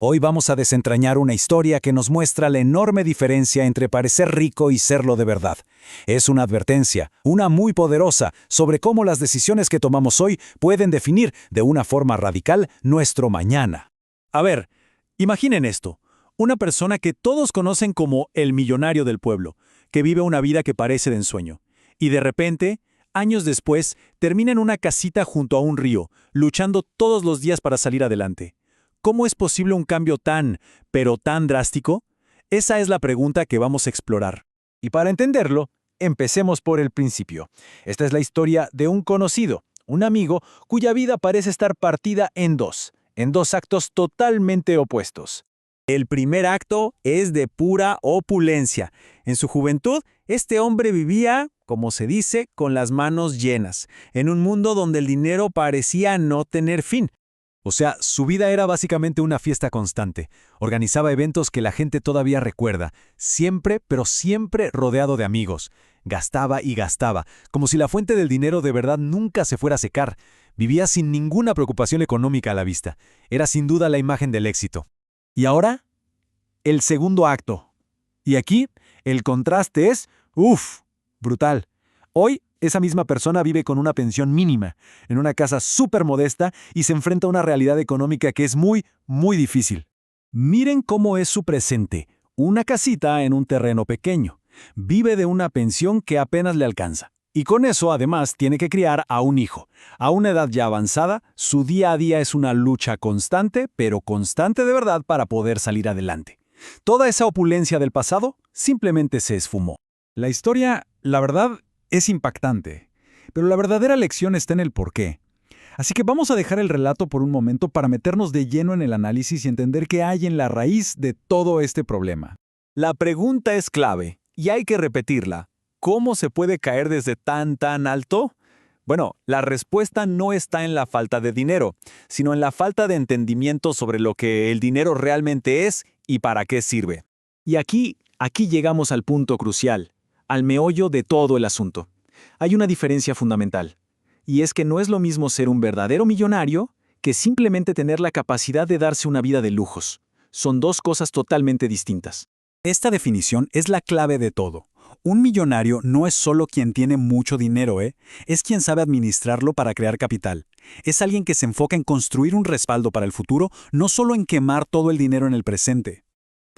Hoy vamos a desentrañar una historia que nos muestra la enorme diferencia entre parecer rico y serlo de verdad. Es una advertencia, una muy poderosa, sobre cómo las decisiones que tomamos hoy pueden definir de una forma radical nuestro mañana. A ver, imaginen esto. Una persona que todos conocen como el millonario del pueblo, que vive una vida que parece de ensueño. Y de repente, años después, termina en una casita junto a un río, luchando todos los días para salir adelante. ¿Cómo es posible un cambio pero tan drástico? Esa es la pregunta que vamos a explorar. Y para entenderlo, empecemos por el principio. Esta es la historia de un conocido, un amigo cuya vida parece estar partida en dos actos totalmente opuestos. El primer acto es de pura opulencia. En su juventud, este hombre vivía, como se dice, con las manos llenas, en un mundo donde el dinero parecía no tener fin. O sea, su vida era básicamente una fiesta constante. Organizaba eventos que la gente todavía recuerda, siempre, pero siempre rodeado de amigos. Gastaba y gastaba, como si la fuente del dinero de verdad nunca se fuera a secar. Vivía sin ninguna preocupación económica a la vista. Era sin duda la imagen del éxito. Y ahora, el segundo acto. Y aquí, el contraste es, brutal. Hoy, esa misma persona vive con una pensión mínima, en una casa súper modesta y se enfrenta a una realidad económica que es muy, muy difícil. Miren cómo es su presente, una casita en un terreno pequeño. Vive de una pensión que apenas le alcanza. Y con eso, además, tiene que criar a un hijo. A una edad ya avanzada, su día a día es una lucha constante, pero constante de verdad para poder salir adelante. Toda esa opulencia del pasado simplemente se esfumó. La historia, la verdad, es impactante, pero la verdadera lección está en el porqué. Así que vamos a dejar el relato por un momento para meternos de lleno en el análisis y entender qué hay en la raíz de todo este problema. La pregunta es clave, y hay que repetirla. ¿Cómo se puede caer desde tan alto? Bueno, la respuesta no está en la falta de dinero, sino en la falta de entendimiento sobre lo que el dinero realmente es y para qué sirve. Y aquí llegamos al punto crucial, al meollo de todo el asunto. Hay una diferencia fundamental, y es que no es lo mismo ser un verdadero millonario que simplemente tener la capacidad de darse una vida de lujos. Son dos cosas totalmente distintas. Esta definición es la clave de todo. Un millonario no es solo quien tiene mucho dinero, es quien sabe administrarlo para crear capital. Es alguien que se enfoca en construir un respaldo para el futuro, no solo en quemar todo el dinero en el presente.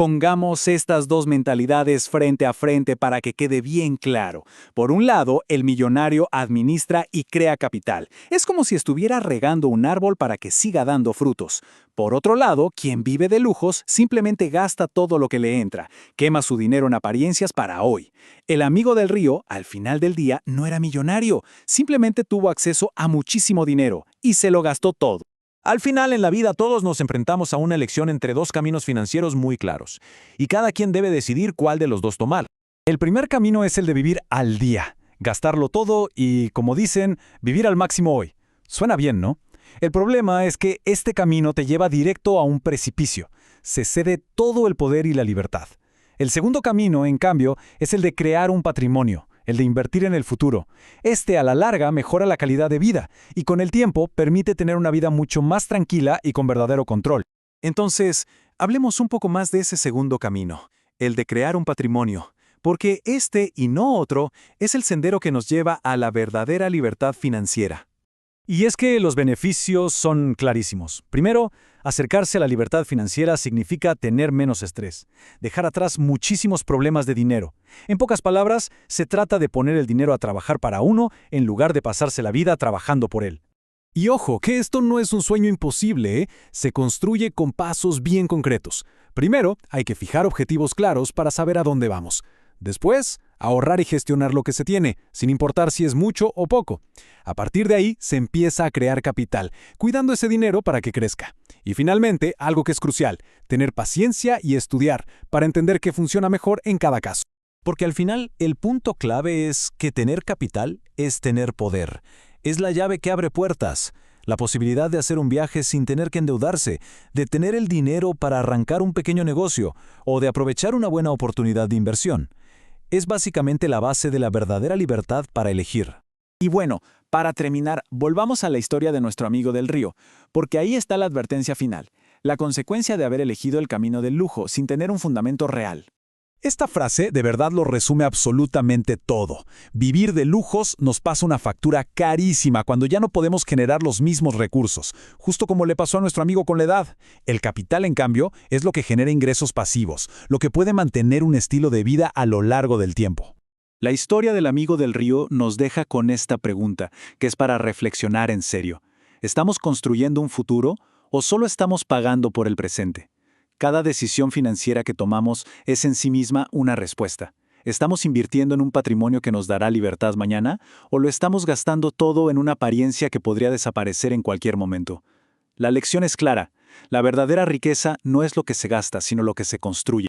Pongamos estas dos mentalidades frente a frente para que quede bien claro. Por un lado, el millonario administra y crea capital. Es como si estuviera regando un árbol para que siga dando frutos. Por otro lado, quien vive de lujos simplemente gasta todo lo que le entra, quema su dinero en apariencias para hoy. El amigo del río, al final del día, no era millonario, simplemente tuvo acceso a muchísimo dinero y se lo gastó todo. Al final, en la vida todos nos enfrentamos a una elección entre dos caminos financieros muy claros, y cada quien debe decidir cuál de los dos tomar. El primer camino es el de vivir al día, gastarlo todo y, como dicen, vivir al máximo hoy. Suena bien, ¿no? El problema es que este camino te lleva directo a un precipicio. Se cede todo el poder y la libertad. El segundo camino, en cambio, es el de crear un patrimonio, el de invertir en el futuro. Este, a la larga, mejora la calidad de vida y con el tiempo permite tener una vida mucho más tranquila y con verdadero control. Entonces, hablemos un poco más de ese segundo camino, el de crear un patrimonio, porque este y no otro es el sendero que nos lleva a la verdadera libertad financiera. Y es que los beneficios son clarísimos. Primero, acercarse a la libertad financiera significa tener menos estrés, dejar atrás muchísimos problemas de dinero. En pocas palabras, se trata de poner el dinero a trabajar para uno en lugar de pasarse la vida trabajando por él. Y ojo, que esto no es un sueño imposible, Se construye con pasos bien concretos. Primero, hay que fijar objetivos claros para saber a dónde vamos. Después, ahorrar y gestionar lo que se tiene, sin importar si es mucho o poco. A partir de ahí, se empieza a crear capital, cuidando ese dinero para que crezca. Y finalmente, algo que es crucial, tener paciencia y estudiar para entender qué funciona mejor en cada caso. Porque al final, el punto clave es que tener capital es tener poder. Es la llave que abre puertas. La posibilidad de hacer un viaje sin tener que endeudarse, de tener el dinero para arrancar un pequeño negocio o de aprovechar una buena oportunidad de inversión. Es básicamente la base de la verdadera libertad para elegir. Y bueno, para terminar, volvamos a la historia de nuestro amigo del río, porque ahí está la advertencia final. la consecuencia de haber elegido el camino del lujo sin tener un fundamento real. Esta frase de verdad lo resume absolutamente todo. Vivir de lujos nos pasa una factura carísima cuando ya no podemos generar los mismos recursos, justo como le pasó a nuestro amigo con la edad. El capital, en cambio, es lo que genera ingresos pasivos, lo que puede mantener un estilo de vida a lo largo del tiempo. La historia del amigo del río nos deja con esta pregunta, que es para reflexionar en serio. ¿Estamos construyendo un futuro o solo estamos pagando por el presente? Cada decisión financiera que tomamos es en sí misma una respuesta. ¿Estamos invirtiendo en un patrimonio que nos dará libertad mañana o lo estamos gastando todo en una apariencia que podría desaparecer en cualquier momento? La lección es clara. La verdadera riqueza no es lo que se gasta, sino lo que se construye.